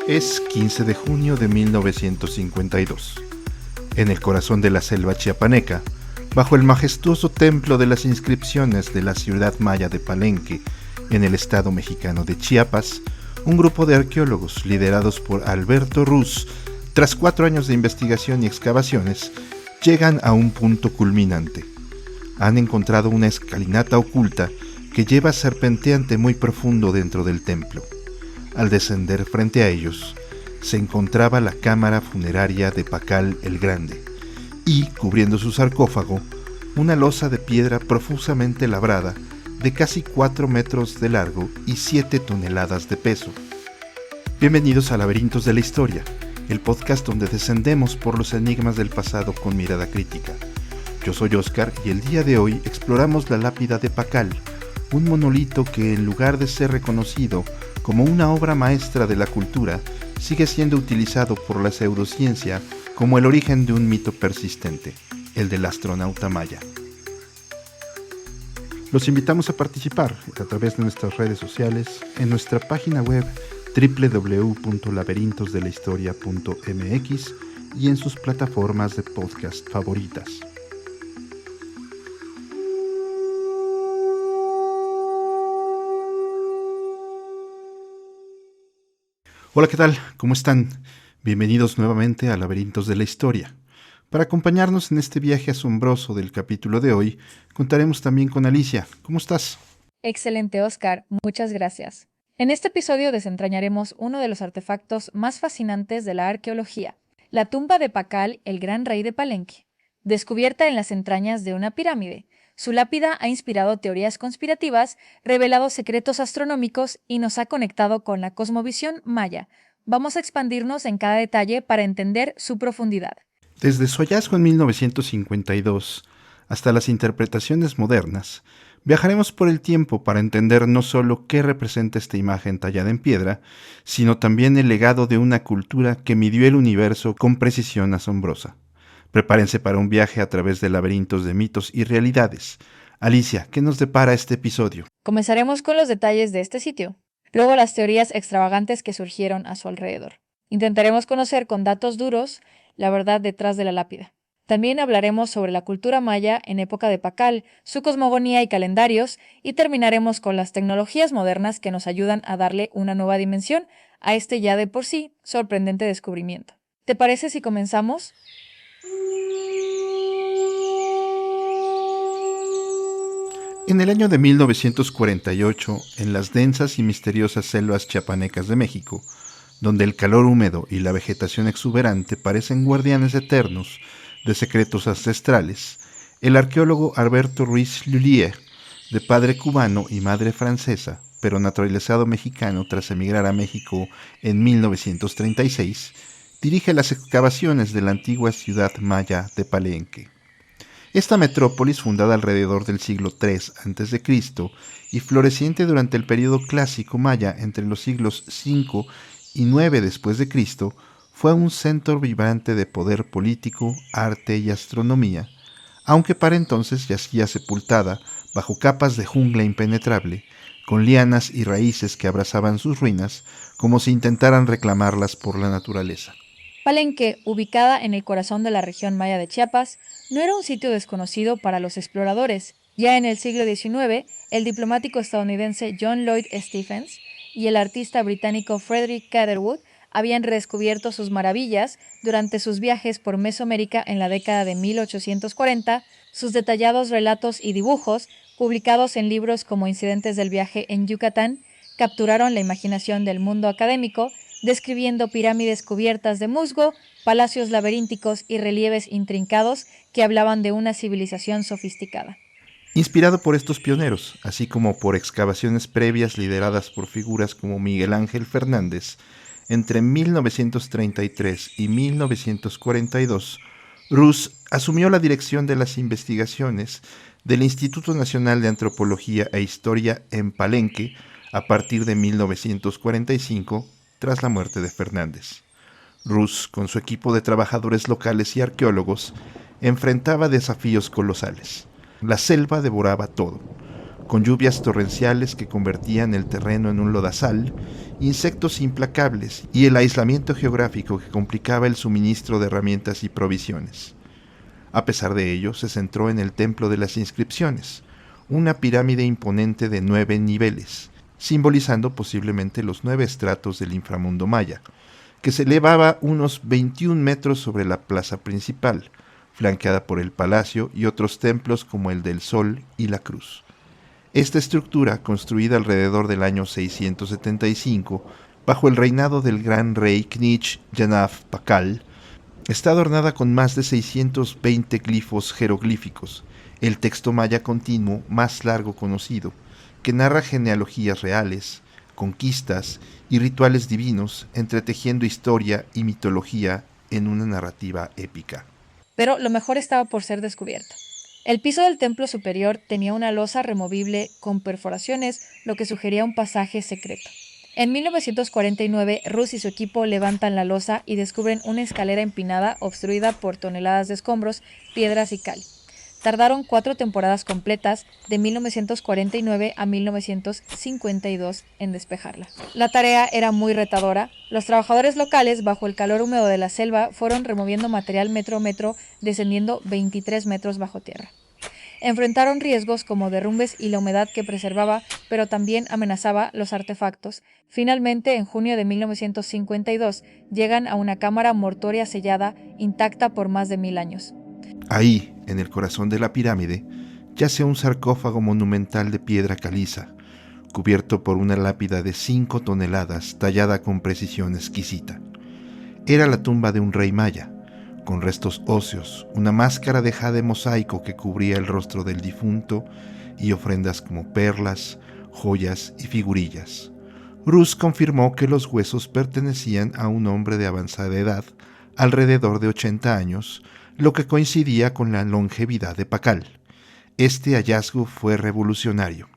Es 15 de junio de 1952. En el corazón de la selva chiapaneca, bajo el majestuoso templo de las inscripciones de la ciudad maya de Palenque, en el estado mexicano de Chiapas, un grupo de arqueólogos liderados por Alberto Ruz, tras 4 años de investigación y excavaciones, llegan a un punto culminante. Han encontrado una escalinata oculta que lleva serpenteante muy profundo dentro del templo. Al descender frente a ellos, se encontraba la cámara funeraria de Pacal el Grande y, cubriendo su sarcófago, una losa de piedra profusamente labrada de casi 4 metros de largo y 7 toneladas de peso. Bienvenidos a Laberintos de la Historia, el podcast donde descendemos por los enigmas del pasado con mirada crítica. Yo soy Oscar y el día de hoy exploramos la lápida de Pacal, un monolito que en lugar de ser reconocido como una obra maestra de la cultura, sigue siendo utilizado por la pseudociencia como el origen de un mito persistente, el del astronauta maya. Los invitamos a participar a través de nuestras redes sociales, en nuestra página web www.laberintosdelahistoria.mx y en sus plataformas de podcast favoritas. Hola, ¿qué tal? ¿Cómo están? Bienvenidos nuevamente a Laberintos de la Historia. Para acompañarnos en este viaje asombroso del capítulo de hoy, contaremos también con Alicia. ¿Cómo estás? Excelente, Oscar. Muchas gracias. En este episodio desentrañaremos uno de los artefactos más fascinantes de la arqueología, la tumba de Pacal, el gran rey de Palenque. Descubierta en las entrañas de una pirámide, su lápida ha inspirado teorías conspirativas, revelado secretos astronómicos y nos ha conectado con la cosmovisión maya. Vamos a expandirnos en cada detalle para entender su profundidad. Desde su hallazgo en 1952 hasta las interpretaciones modernas, viajaremos por el tiempo para entender no solo qué representa esta imagen tallada en piedra, sino también el legado de una cultura que midió el universo con precisión asombrosa. Prepárense para un viaje a través de laberintos de mitos y realidades. Alicia, ¿qué nos depara este episodio? Comenzaremos con los detalles de este sitio, luego las teorías extravagantes que surgieron a su alrededor. Intentaremos conocer con datos duros la verdad detrás de la lápida. También hablaremos sobre la cultura maya en época de Pacal, su cosmogonía y calendarios, y terminaremos con las tecnologías modernas que nos ayudan a darle una nueva dimensión a este ya de por sí sorprendente descubrimiento. ¿Te parece si comenzamos? En el año de 1948, en las densas y misteriosas selvas chiapanecas de México, donde el calor húmedo y la vegetación exuberante parecen guardianes eternos de secretos ancestrales, el arqueólogo Alberto Ruiz Lullier, de padre cubano y madre francesa, pero naturalizado mexicano tras emigrar a México en 1936, dirige las excavaciones de la antigua ciudad maya de Palenque. Esta metrópolis, fundada alrededor del siglo III a.C. y floreciente durante el período clásico maya entre los siglos V y IX después de Cristo, fue un centro vibrante de poder político, arte y astronomía, aunque para entonces yacía sepultada bajo capas de jungla impenetrable, con lianas y raíces que abrazaban sus ruinas como si intentaran reclamarlas por la naturaleza. Palenque, ubicada en el corazón de la región maya de Chiapas, no era un sitio desconocido para los exploradores. Ya en el siglo XIX, el diplomático estadounidense John Lloyd Stephens y el artista británico Frederick Catherwood habían redescubierto sus maravillas durante sus viajes por Mesoamérica en la década de 1840. Sus detallados relatos y dibujos, publicados en libros como Incidentes del viaje en Yucatán, capturaron la imaginación del mundo académico, describiendo pirámides cubiertas de musgo, palacios laberínticos y relieves intrincados que hablaban de una civilización sofisticada. Inspirado por estos pioneros, así como por excavaciones previas lideradas por figuras como Miguel Ángel Fernández, entre 1933 y 1942, Ruz asumió la dirección de las investigaciones del Instituto Nacional de Antropología e Historia en Palenque a partir de 1945, tras la muerte de Fernández. Ruz, con su equipo de trabajadores locales y arqueólogos, enfrentaba desafíos colosales. La selva devoraba todo, con lluvias torrenciales que convertían el terreno en un lodazal, insectos implacables y el aislamiento geográfico que complicaba el suministro de herramientas y provisiones. A pesar de ello, se centró en el Templo de las Inscripciones, una pirámide imponente de 9 niveles, simbolizando posiblemente los 9 estratos del inframundo maya, que se elevaba unos 21 metros sobre la plaza principal, flanqueada por el palacio y otros templos como el del Sol y la Cruz. Esta estructura, construida alrededor del año 675, bajo el reinado del gran rey Knich Yanaf Pakal, está adornada con más de 620 glifos jeroglíficos, el texto maya continuo más largo conocido, que narra genealogías reales, conquistas y rituales divinos, entretejiendo historia y mitología en una narrativa épica. Pero lo mejor estaba por ser descubierto. El piso del templo superior tenía una losa removible con perforaciones, lo que sugería un pasaje secreto. En 1949, Rus y su equipo levantan la losa y descubren una escalera empinada obstruida por toneladas de escombros, piedras y cal. Tardaron 4 temporadas completas, de 1949 a 1952, en despejarla. La tarea era muy retadora. Los trabajadores locales, bajo el calor húmedo de la selva, fueron removiendo material metro a metro, descendiendo 23 metros bajo tierra. Enfrentaron riesgos como derrumbes y la humedad que preservaba, pero también amenazaba los artefactos. Finalmente, en junio de 1952, llegan a una cámara mortuoria sellada, intacta por más de 1000 años. Ahí, en el corazón de la pirámide, yace un sarcófago monumental de piedra caliza, cubierto por una lápida de 5 toneladas tallada con precisión exquisita. Era la tumba de un rey maya, con restos óseos, una máscara de jade mosaico que cubría el rostro del difunto y ofrendas como perlas, joyas y figurillas. Rus confirmó que los huesos pertenecían a un hombre de avanzada edad, alrededor de 80 años, lo que coincidía con la longevidad de Pakal. Este hallazgo fue revolucionario.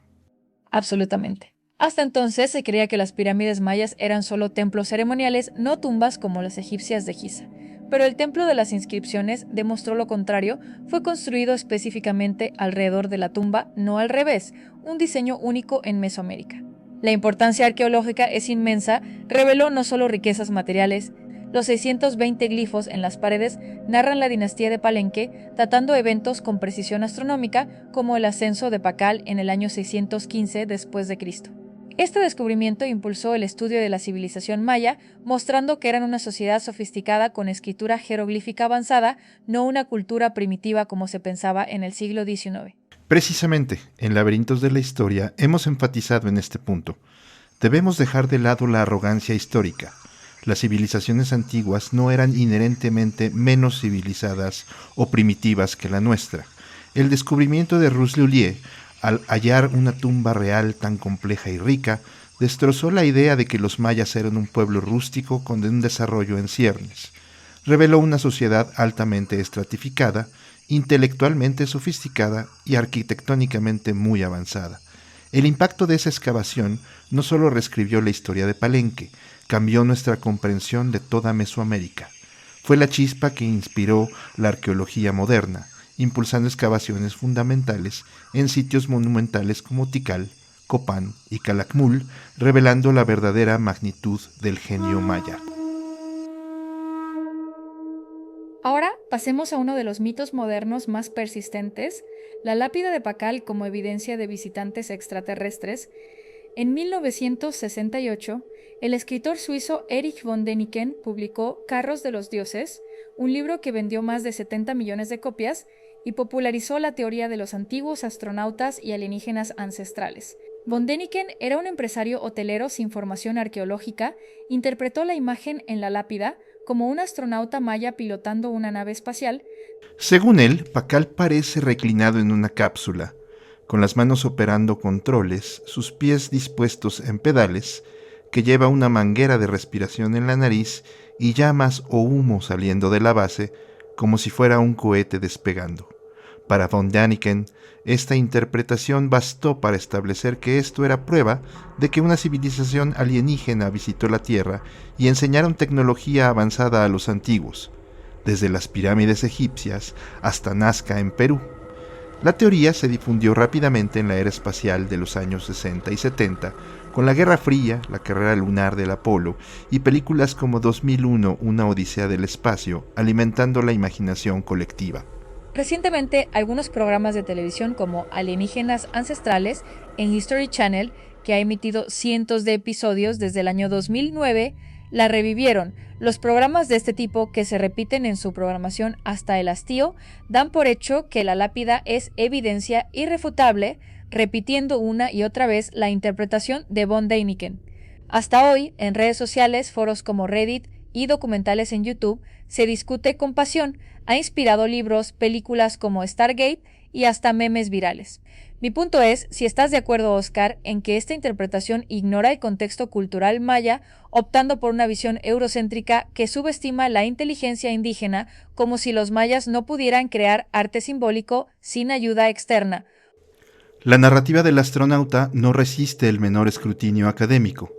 Absolutamente. Hasta entonces se creía que las pirámides mayas eran solo templos ceremoniales, no tumbas como las egipcias de Giza. Pero el Templo de las Inscripciones demostró lo contrario, fue construido específicamente alrededor de la tumba, no al revés, un diseño único en Mesoamérica. La importancia arqueológica es inmensa, reveló no solo riquezas materiales. Los 620 glifos en las paredes narran la dinastía de Palenque, datando eventos con precisión astronómica, como el ascenso de Pakal en el año 615 después de Cristo. Este descubrimiento impulsó el estudio de la civilización maya, mostrando que eran una sociedad sofisticada con escritura jeroglífica avanzada, no una cultura primitiva como se pensaba en el siglo XIX. Precisamente, en Laberintos de la Historia hemos enfatizado en este punto. Debemos dejar de lado la arrogancia histórica. Las civilizaciones antiguas no eran inherentemente menos civilizadas o primitivas que la nuestra. El descubrimiento de Rus-Lhuillier, al hallar una tumba real tan compleja y rica, destrozó la idea de que los mayas eran un pueblo rústico con un desarrollo en ciernes. Reveló una sociedad altamente estratificada, intelectualmente sofisticada y arquitectónicamente muy avanzada. El impacto de esa excavación no solo reescribió la historia de Palenque, cambió nuestra comprensión de toda Mesoamérica. Fue la chispa que inspiró la arqueología moderna, impulsando excavaciones fundamentales en sitios monumentales como Tikal, Copán y Calakmul, revelando la verdadera magnitud del genio maya. Ahora pasemos a uno de los mitos modernos más persistentes, la lápida de Pakal como evidencia de visitantes extraterrestres. En 1968, el escritor suizo Erich von Däniken publicó Carros de los Dioses, un libro que vendió más de 70 millones de copias y popularizó la teoría de los antiguos astronautas y alienígenas ancestrales. Von Däniken era un empresario hotelero sin formación arqueológica, interpretó la imagen en la lápida como un astronauta maya pilotando una nave espacial. Según él, Pakal parece reclinado en una cápsula, con las manos operando controles, sus pies dispuestos en pedales, que lleva una manguera de respiración en la nariz y llamas o humo saliendo de la base, como si fuera un cohete despegando. Para von Däniken, esta interpretación bastó para establecer que esto era prueba de que una civilización alienígena visitó la Tierra y enseñaron tecnología avanzada a los antiguos. desde las pirámides egipcias hasta Nazca en Perú. La teoría se difundió rápidamente en la era espacial de los años 60 y 70, con la Guerra Fría, la carrera lunar del Apolo y películas como 2001, Una Odisea del Espacio, alimentando la imaginación colectiva. Recientemente, algunos programas de televisión como Alienígenas Ancestrales en History Channel, que ha emitido cientos de episodios desde el año 2009, la revivieron. Los programas de este tipo, que se repiten en su programación hasta el hastío, dan por hecho que la lápida es evidencia irrefutable, repitiendo una y otra vez la interpretación de von Däniken. Hasta hoy, en redes sociales, foros como Reddit y documentales en YouTube, se discute con pasión. Ha inspirado libros, películas como Stargate y hasta memes virales. Mi punto es, si estás de acuerdo, Oscar, en que esta interpretación ignora el contexto cultural maya, optando por una visión eurocéntrica que subestima la inteligencia indígena, como si los mayas no pudieran crear arte simbólico sin ayuda externa. La narrativa del astronauta no resiste el menor escrutinio académico.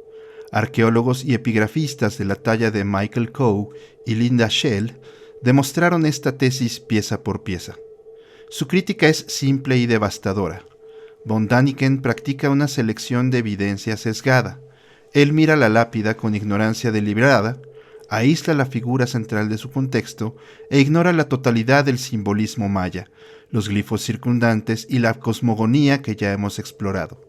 Arqueólogos y epigrafistas de la talla de Michael Coe y Linda Shell demostraron esta tesis pieza por pieza. Su crítica es simple y devastadora. Von Däniken practica una selección de evidencia sesgada. Él mira la lápida con ignorancia deliberada, aísla la figura central de su contexto e ignora la totalidad del simbolismo maya, los glifos circundantes y la cosmogonía que ya hemos explorado.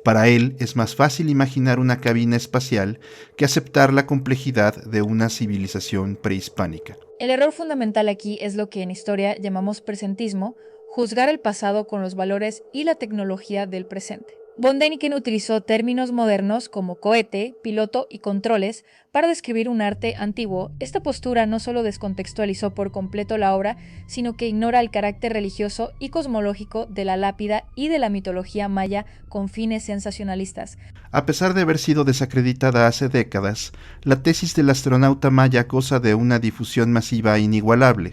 Para él es más fácil imaginar una cabina espacial que aceptar la complejidad de una civilización prehispánica. El error fundamental aquí es lo que en historia llamamos presentismo, juzgar el pasado con los valores y la tecnología del presente. Von Däniken utilizó términos modernos como cohete, piloto y controles para describir un arte antiguo. Esta postura no solo descontextualizó por completo la obra, sino que ignora el carácter religioso y cosmológico de la lápida y de la mitología maya con fines sensacionalistas. A pesar de haber sido desacreditada hace décadas, la tesis del astronauta maya goza de una difusión masiva e inigualable.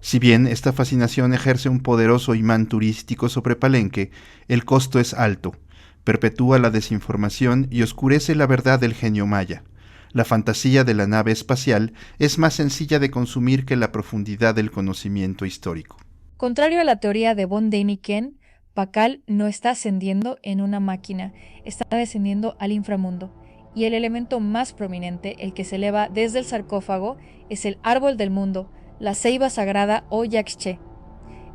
Si bien esta fascinación ejerce un poderoso imán turístico sobre Palenque, el costo es alto, perpetúa la desinformación y oscurece la verdad del genio maya. La fantasía de la nave espacial es más sencilla de consumir que la profundidad del conocimiento histórico. Contrario a la teoría de von Däniken, Pakal no está ascendiendo en una máquina, está descendiendo al inframundo. Y el elemento más prominente, el que se eleva desde el sarcófago, es el árbol del mundo, la ceiba sagrada o Yaxche.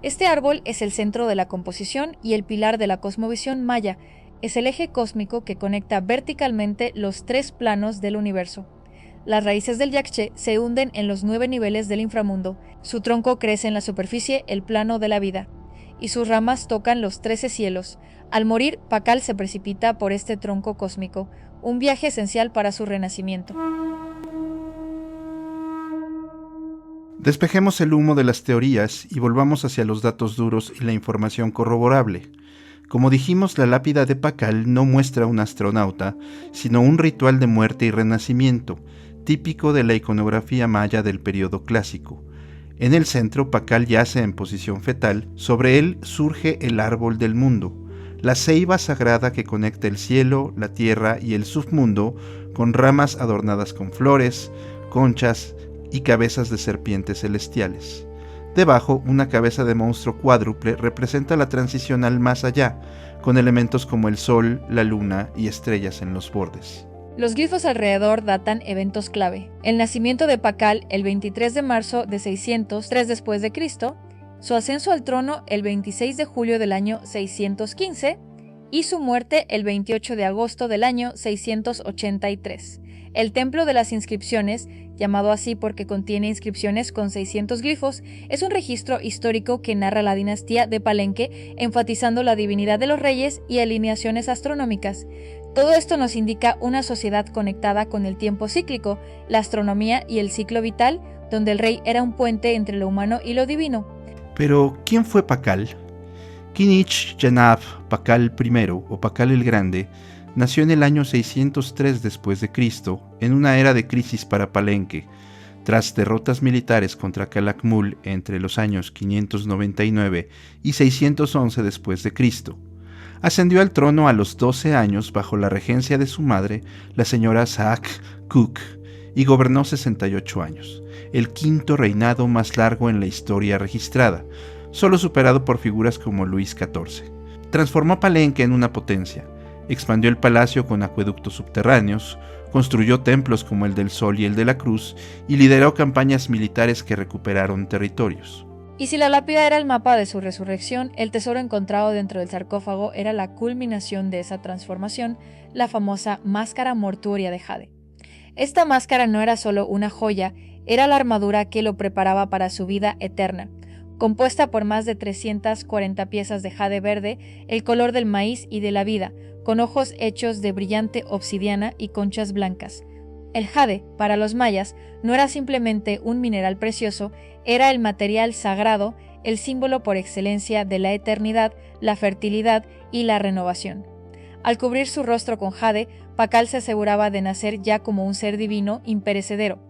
Este árbol es el centro de la composición y el pilar de la cosmovisión maya. Es el eje cósmico que conecta verticalmente los tres planos del universo. Las raíces del Yaxche se hunden en los 9 niveles del inframundo. Su tronco crece en la superficie, el plano de la vida, y sus ramas tocan los 13 cielos. Al morir, Pakal se precipita por este tronco cósmico, un viaje esencial para su renacimiento. Despejemos el humo de las teorías y volvamos hacia los datos duros y la información corroborable. Como dijimos, la lápida de Pakal no muestra un astronauta, sino un ritual de muerte y renacimiento, típico de la iconografía maya del período clásico. En el centro, Pakal yace en posición fetal, sobre él surge el árbol del mundo, la ceiba sagrada que conecta el cielo, la tierra y el submundo, con ramas adornadas con flores, conchas y cabezas de serpientes celestiales. Debajo, una cabeza de monstruo cuádruple representa la transición al más allá, con elementos como el sol, la luna y estrellas en los bordes. Los glifos alrededor datan eventos clave. El nacimiento de Pakal el 23 de marzo de 603 después de Cristo, su ascenso al trono el 26 de julio del año 615 y su muerte el 28 de agosto del año 683. El Templo de las Inscripciones, llamado así porque contiene inscripciones con 600 glifos, es un registro histórico que narra la dinastía de Palenque, enfatizando la divinidad de los reyes y alineaciones astronómicas. Todo esto nos indica una sociedad conectada con el tiempo cíclico, la astronomía y el ciclo vital, donde el rey era un puente entre lo humano y lo divino. Pero, ¿quién fue Pakal? Kinich Janab Pakal I o Pakal el Grande nació en el año 603 después de Cristo, en una era de crisis para Palenque, tras derrotas militares contra Calakmul entre los años 599 y 611 después de Cristo. Ascendió al trono a los 12 años bajo la regencia de su madre, la señora Saak Kuk, y gobernó 68 años, el quinto reinado más largo en la historia registrada, solo superado por figuras como Luis XIV. Transformó Palenque en una potencia, expandió el palacio con acueductos subterráneos, construyó templos como el del Sol y el de la Cruz y lideró campañas militares que recuperaron territorios. Y si la lápida era el mapa de su resurrección, el tesoro encontrado dentro del sarcófago era la culminación de esa transformación, la famosa máscara mortuoria de jade. Esta máscara no era solo una joya, era la armadura que lo preparaba para su vida eterna, compuesta por más de 340 piezas de jade verde, el color del maíz y de la vida, con ojos hechos de brillante obsidiana y conchas blancas. El jade, para los mayas, no era simplemente un mineral precioso, era el material sagrado, el símbolo por excelencia de la eternidad, la fertilidad y la renovación. Al cubrir su rostro con jade, Pakal se aseguraba de nacer ya como un ser divino imperecedero.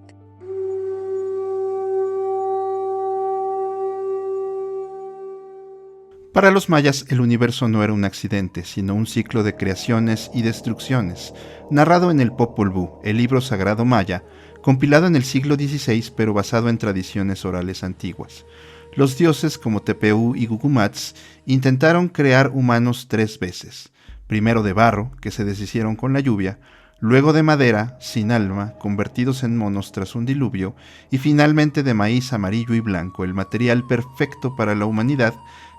Para los mayas, el universo no era un accidente, sino un ciclo de creaciones y destrucciones, narrado en el Popol Vuh, el libro sagrado maya, compilado en el siglo XVI pero basado en tradiciones orales antiguas. Los dioses como Tepeu y Gugumatz intentaron crear humanos 3 veces, primero de barro, que se deshicieron con la lluvia, luego de madera, sin alma, convertidos en monos tras un diluvio, y finalmente de maíz amarillo y blanco, el material perfecto para la humanidad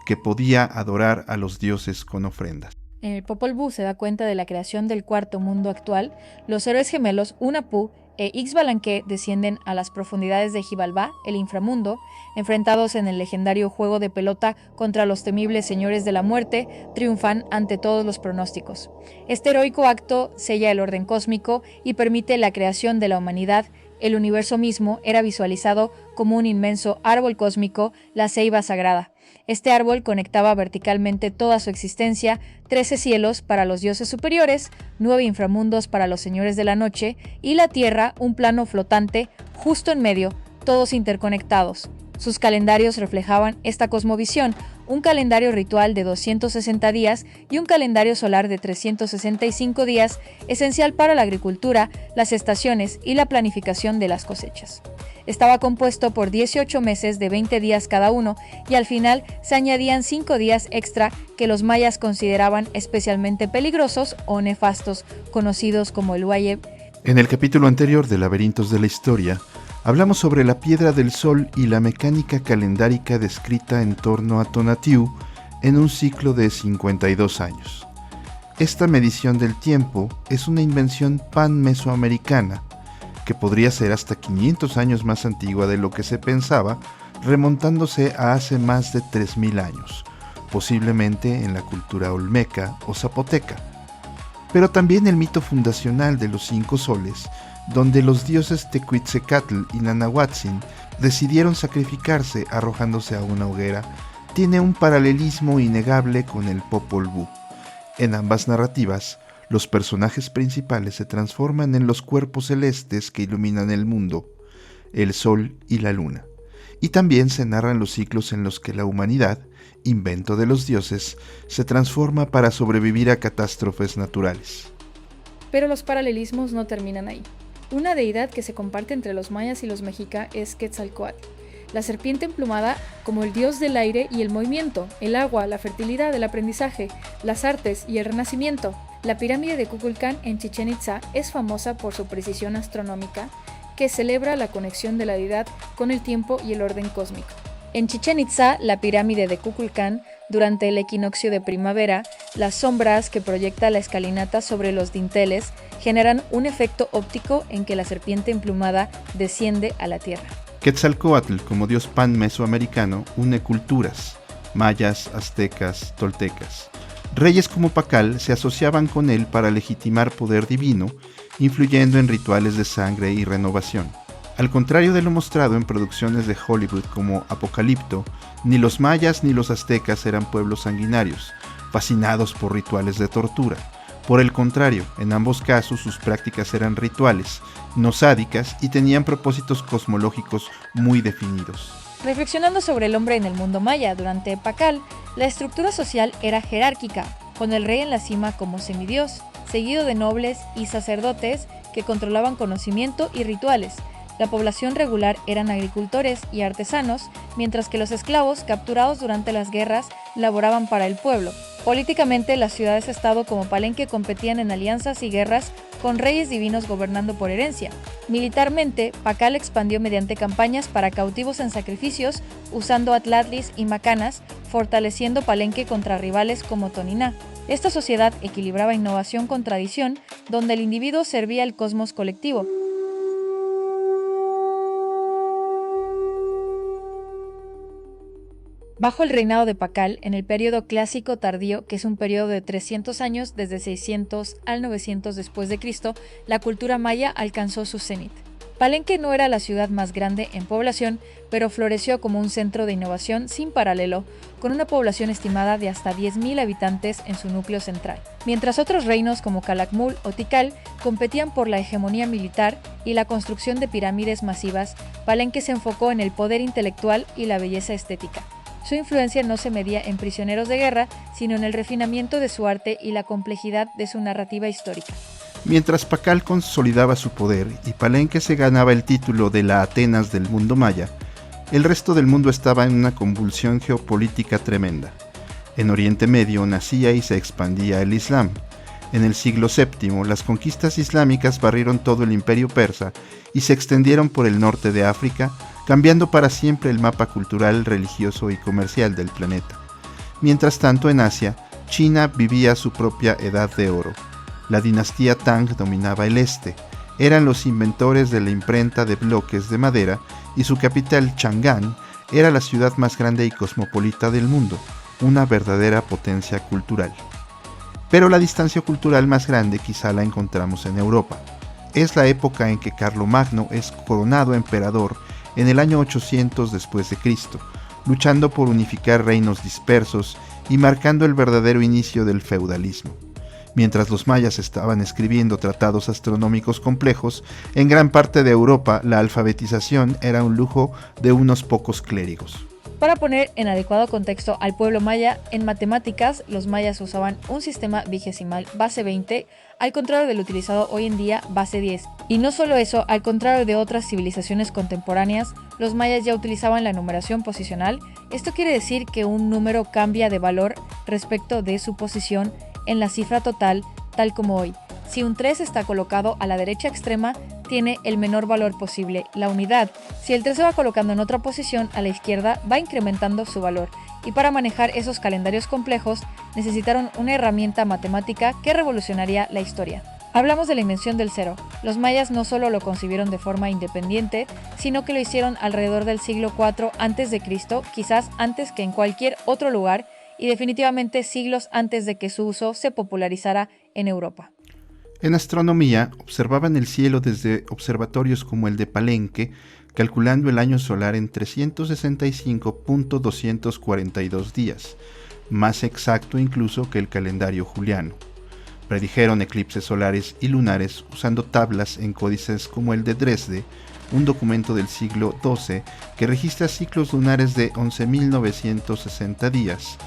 que podía adorar a los dioses con ofrendas. En el Popol Vuh se da cuenta de la creación del cuarto mundo actual. Los héroes gemelos Unapu e Ixbalanque descienden a las profundidades de Xibalbá, el inframundo, enfrentados en el legendario juego de pelota contra los temibles señores de la muerte, triunfan ante todos los pronósticos. Este heroico acto sella el orden cósmico y permite la creación de la humanidad. El universo mismo era visualizado como un inmenso árbol cósmico, la ceiba sagrada. Este árbol conectaba verticalmente toda su existencia, 13 cielos para los dioses superiores, 9 inframundos para los señores de la noche, y la tierra, un plano flotante, justo en medio, todos interconectados. Sus calendarios reflejaban esta cosmovisión, un calendario ritual de 260 días y un calendario solar de 365 días, esencial para la agricultura, las estaciones y la planificación de las cosechas. Estaba compuesto por 18 meses de 20 días cada uno y al final se añadían 5 días extra que los mayas consideraban especialmente peligrosos o nefastos, conocidos como el Wayeb. En el capítulo anterior de Laberintos de la Historia, hablamos sobre la piedra del sol y la mecánica calendárica descrita en torno a Tonatiuh en un ciclo de 52 años. Esta medición del tiempo es una invención pan-mesoamericana que podría ser hasta 500 años más antigua de lo que se pensaba, remontándose a hace más de 3.000 años, posiblemente en la cultura olmeca o zapoteca. Pero también el mito fundacional de los 5 soles, donde los dioses Tecuitzecatl y Nanahuatzin decidieron sacrificarse arrojándose a una hoguera, tiene un paralelismo innegable con el Popol Vuh. En ambas narrativas, los personajes principales se transforman en los cuerpos celestes que iluminan el mundo, el sol y la luna. Y también se narran los ciclos en los que la humanidad, invento de los dioses, se transforma para sobrevivir a catástrofes naturales. Pero los paralelismos no terminan ahí. Una deidad que se comparte entre los mayas y los mexica es Quetzalcóatl, la serpiente emplumada como el dios del aire y el movimiento, el agua, la fertilidad, el aprendizaje, las artes y el renacimiento. La pirámide de Kukulcán en Chichén Itzá es famosa por su precisión astronómica, que celebra la conexión de la deidad con el tiempo y el orden cósmico. En Chichén Itzá, la pirámide de Kukulcán, durante el equinoccio de primavera, las sombras que proyecta la escalinata sobre los dinteles generan un efecto óptico en que la serpiente emplumada desciende a la tierra. Quetzalcóatl, como dios pan-mesoamericano, une culturas, mayas, aztecas, toltecas. Reyes como Pakal se asociaban con él para legitimar poder divino, influyendo en rituales de sangre y renovación. Al contrario de lo mostrado en producciones de Hollywood como Apocalipto, ni los mayas ni los aztecas eran pueblos sanguinarios, fascinados por rituales de tortura. Por el contrario, en ambos casos sus prácticas eran rituales, no sádicas, y tenían propósitos cosmológicos muy definidos. Reflexionando sobre el hombre en el mundo maya, durante Pakal, la estructura social era jerárquica, con el rey en la cima como semidios, seguido de nobles y sacerdotes que controlaban conocimiento y rituales. La población regular eran agricultores y artesanos, mientras que los esclavos, capturados durante las guerras, laboraban para el pueblo. Políticamente, las ciudades-estado como Palenque competían en alianzas y guerras con reyes divinos gobernando por herencia. Militarmente, Pacal expandió mediante campañas para cautivos en sacrificios, usando atlatlis y macanas, fortaleciendo Palenque contra rivales como Toniná. Esta sociedad equilibraba innovación con tradición, donde el individuo servía al cosmos colectivo. Bajo el reinado de Pacal, en el período clásico tardío, que es un periodo de 300 años, desde 600 al 900 después de Cristo, la cultura maya alcanzó su cenit. Palenque no era la ciudad más grande en población, pero floreció como un centro de innovación sin paralelo, con una población estimada de hasta 10.000 habitantes en su núcleo central. Mientras otros reinos como Calakmul o Tikal competían por la hegemonía militar y la construcción de pirámides masivas, Palenque se enfocó en el poder intelectual y la belleza estética. Su influencia no se medía en prisioneros de guerra, sino en el refinamiento de su arte y la complejidad de su narrativa histórica. Mientras Pacal consolidaba su poder y Palenque se ganaba el título de la Atenas del mundo maya, el resto del mundo estaba en una convulsión geopolítica tremenda. En Oriente Medio nacía y se expandía el Islam. En el siglo VII, las conquistas islámicas barrieron todo el imperio persa y se extendieron por el norte de África, cambiando para siempre el mapa cultural, religioso y comercial del planeta. Mientras tanto, en Asia, China vivía su propia edad de oro. La dinastía Tang dominaba el este, eran los inventores de la imprenta de bloques de madera y su capital, Chang'an, era la ciudad más grande y cosmopolita del mundo, una verdadera potencia cultural. Pero la distancia cultural más grande quizá la encontramos en Europa. Es la época en que Carlomagno es coronado emperador en el año 800 después de Cristo, luchando por unificar reinos dispersos y marcando el verdadero inicio del feudalismo. Mientras los mayas estaban escribiendo tratados astronómicos complejos, en gran parte de Europa la alfabetización era un lujo de unos pocos clérigos. Para poner en adecuado contexto al pueblo maya, en matemáticas, los mayas usaban un sistema vigesimal base 20, al contrario del utilizado hoy en día base 10. Y no solo eso, al contrario de otras civilizaciones contemporáneas, los mayas ya utilizaban la numeración posicional. Esto quiere decir que un número cambia de valor respecto de su posición en la cifra total, tal como hoy. Si un 3 está colocado a la derecha extrema, tiene el menor valor posible, la unidad. Si el 3 se va colocando en otra posición a la izquierda, va incrementando su valor. Y para manejar esos calendarios complejos, necesitaron una herramienta matemática que revolucionaría la historia. Hablamos de la invención del cero. Los mayas no solo lo concibieron de forma independiente, sino que lo hicieron alrededor del siglo IV a.C., quizás antes que en cualquier otro lugar, y definitivamente siglos antes de que su uso se popularizara en Europa. En astronomía, observaban el cielo desde observatorios como el de Palenque, calculando el año solar en 365.242 días, más exacto incluso que el calendario juliano. Predijeron eclipses solares y lunares usando tablas en códices como el de Dresde, un documento del siglo XII que registra ciclos lunares de 11.960 días,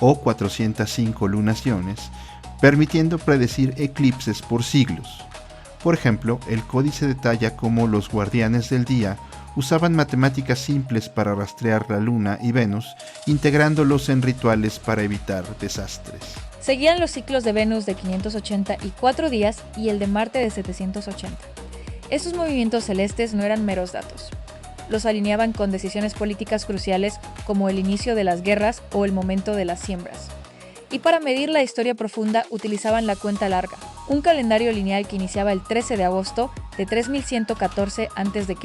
o 405 lunaciones, permitiendo predecir eclipses por siglos. Por ejemplo, el códice detalla cómo los guardianes del día usaban matemáticas simples para rastrear la luna y Venus, integrándolos en rituales para evitar desastres. Seguían los ciclos de Venus de 584 días y el de Marte de 780. Estos movimientos celestes no eran meros datos. Los alineaban con decisiones políticas cruciales como el inicio de las guerras o el momento de las siembras. Y para medir la historia profunda utilizaban la cuenta larga, un calendario lineal que iniciaba el 13 de agosto de 3114 a.C.,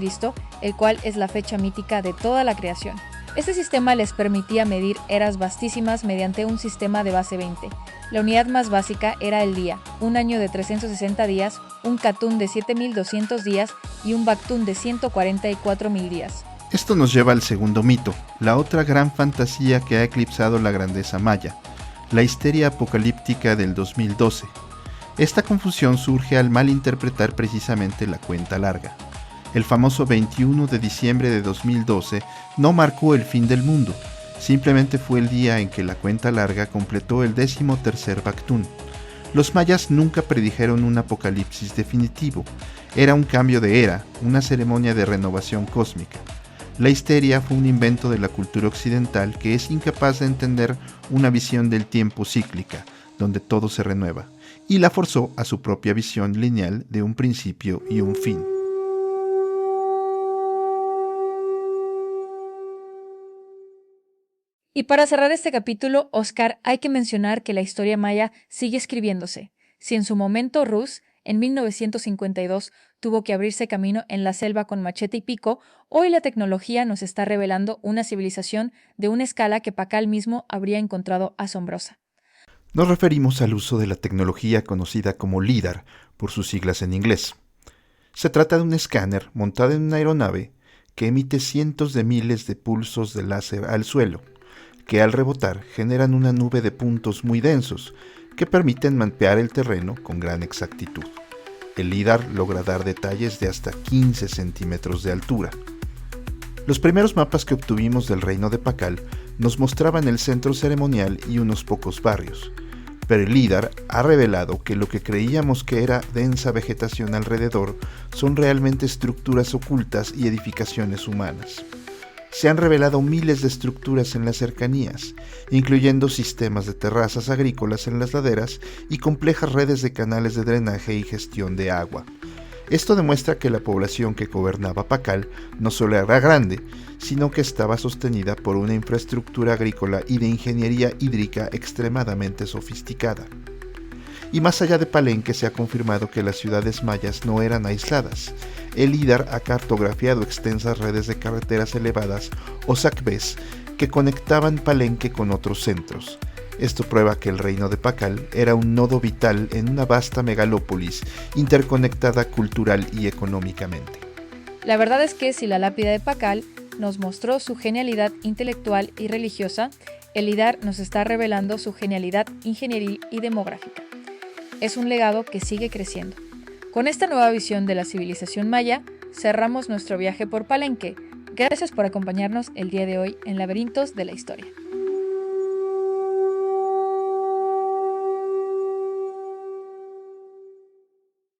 el cual es la fecha mítica de toda la creación. Este sistema les permitía medir eras vastísimas mediante un sistema de base 20. La unidad más básica era el día, un año de 360 días, un catún de 7200 días y un bactún de 144.000 días. Esto nos lleva al segundo mito, la otra gran fantasía que ha eclipsado la grandeza maya, la histeria apocalíptica del 2012. Esta confusión surge al malinterpretar precisamente la cuenta larga. El famoso 21 de diciembre de 2012 no marcó el fin del mundo, simplemente fue el día en que la cuenta larga completó el 13º Bactún. Los mayas nunca predijeron un apocalipsis definitivo. Era un cambio de era, una ceremonia de renovación cósmica. La histeria fue un invento de la cultura occidental que es incapaz de entender una visión del tiempo cíclica, donde todo se renueva, y la forzó a su propia visión lineal de un principio y un fin. Y para cerrar este capítulo, Oscar, hay que mencionar que la historia maya sigue escribiéndose. Si en su momento Rus, en 1952, tuvo que abrirse camino en la selva con machete y pico, hoy la tecnología nos está revelando una civilización de una escala que Pakal mismo habría encontrado asombrosa. Nos referimos al uso de la tecnología conocida como LIDAR, por sus siglas en inglés. Se trata de un escáner montado en una aeronave que emite cientos de miles de pulsos de láser al suelo, que al rebotar generan una nube de puntos muy densos que permiten mapear el terreno con gran exactitud. El LIDAR logra dar detalles de hasta 15 centímetros de altura. Los primeros mapas que obtuvimos del reino de Pakal nos mostraban el centro ceremonial y unos pocos barrios, pero el LIDAR ha revelado que lo que creíamos que era densa vegetación alrededor son realmente estructuras ocultas y edificaciones humanas. Se han revelado miles de estructuras en las cercanías, incluyendo sistemas de terrazas agrícolas en las laderas y complejas redes de canales de drenaje y gestión de agua. Esto demuestra que la población que gobernaba Pakal no solo era grande, sino que estaba sostenida por una infraestructura agrícola y de ingeniería hídrica extremadamente sofisticada. Y más allá de Palenque se ha confirmado que las ciudades mayas no eran aisladas. El LIDAR ha cartografiado extensas redes de carreteras elevadas o sacbés que conectaban Palenque con otros centros. Esto prueba que el reino de Pakal era un nodo vital en una vasta megalópolis interconectada cultural y económicamente. La verdad es que si la lápida de Pakal nos mostró su genialidad intelectual y religiosa, el LIDAR nos está revelando su genialidad ingenieril y demográfica. Es un legado que sigue creciendo. Con esta nueva visión de la civilización maya, cerramos nuestro viaje por Palenque. Gracias por acompañarnos el día de hoy en Laberintos de la Historia.